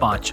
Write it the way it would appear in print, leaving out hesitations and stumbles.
5،